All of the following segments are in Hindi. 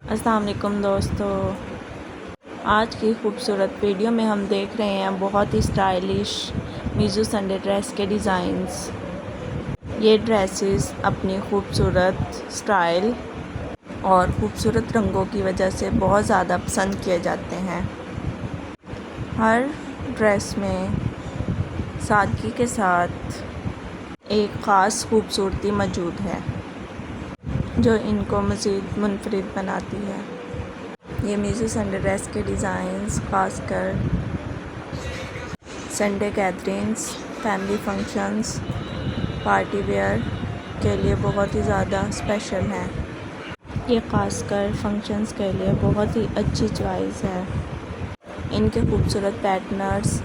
अस्सलाम वालेकुम दोस्तों, आज की खूबसूरत वीडियो में हम देख रहे हैं बहुत ही स्टाइलिश मीज़ू संडे ड्रेस के डिज़ाइंस। ये ड्रेसेस अपनी खूबसूरत स्टाइल और खूबसूरत रंगों की वजह से बहुत ज़्यादा पसंद किए जाते हैं। हर ड्रेस में सादगी के साथ एक ख़ास खूबसूरती मौजूद है जो इनको मज़ीद मुनफरिद बनाती है। ये मीज़ू संडे ड्रेस के डिज़ाइंस ख़ासकर Sunday gatherings, family functions, party wear के लिए बहुत ही ज़्यादा स्पेशल हैं। ये ख़ासकर फंक्शंस के लिए बहुत ही अच्छी चॉइस है। इनके खूबसूरत पैटर्न्स,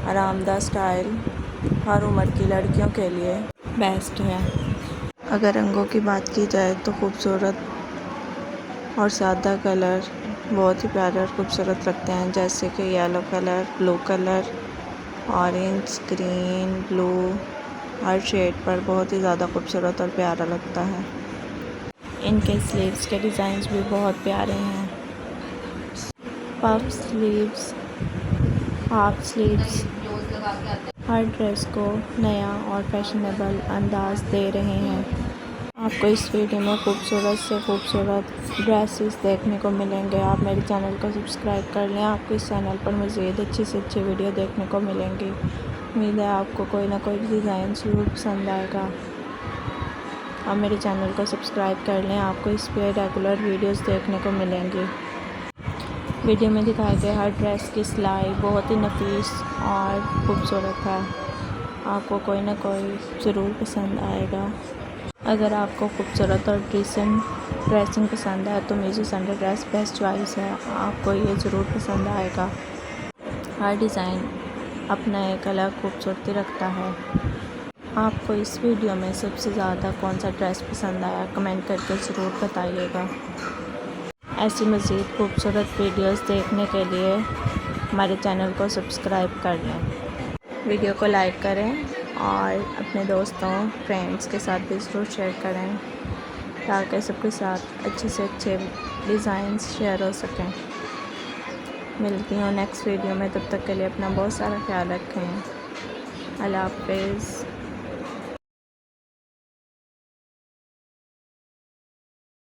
आरामदाह स्टाइल हर उम्र की लड़कियों के लिए बेस्ट है। अगर रंगों की बात की जाए तो खूबसूरत और सादा कलर बहुत ही प्यारा और खूबसूरत लगते हैं, जैसे कि yellow colour, blue colour, orange, green, blue, हर शेड पर बहुत ही ज़्यादा खूबसूरत और प्यारा लगता है। इनके स्लीव्स के डिज़ाइंस भी बहुत प्यारे हैं। पफ स्लीव्स, हाफ स्लीव्स हर ड्रेस को नया और फैशनेबल अंदाज दे रहे हैं। आपको इस वीडियो में खूबसूरत से खूबसूरत ड्रेसेस देखने को मिलेंगे। आप मेरे चैनल को सब्सक्राइब कर लें, आपको इस चैनल पर मज़ीद अच्छी से अच्छी वीडियो देखने को मिलेंगी। उम्मीद है आपको कोई ना कोई डिज़ाइन ज़रूर पसंद आएगा। आप मेरे चैनल को सब्सक्राइब कर लें, आपको इस पर रेगुलर वीडियोस देखने को मिलेंगी। वीडियो में दिखाए गए हर ड्रेस की सिलाई बहुत ही नफीस और ख़ूबसूरत है। आपको कोई ना कोई ज़रूर पसंद आएगा। अगर आपको खूबसूरत और डिसेंट ड्रेसिंग पसंद है तो Meizu Sunday dress best choice है। आपको ये ज़रूर पसंद आएगा। हर डिज़ाइन अपना एक अलग खूबसूरती रखता है। आपको इस वीडियो में सबसे ज़्यादा कौन सा ड्रेस पसंद आया कमेंट करके ज़रूर बताइएगा। ऐसी मज़ीद खूबसूरत वीडियोस देखने के लिए हमारे चैनल को सब्सक्राइब कर लें। वीडियो को लाइक करें और अपने दोस्तों फ्रेंड्स के साथ भी ज़रूर शेयर करें ताकि सबके साथ अच्छे से अच्छे डिज़ाइंस शेयर हो सकें। मिलती हूँ नेक्स्ट वीडियो में, तब तक के लिए अपना बहुत सारा ख्याल रखें। अल्लाह हाफ़िज़।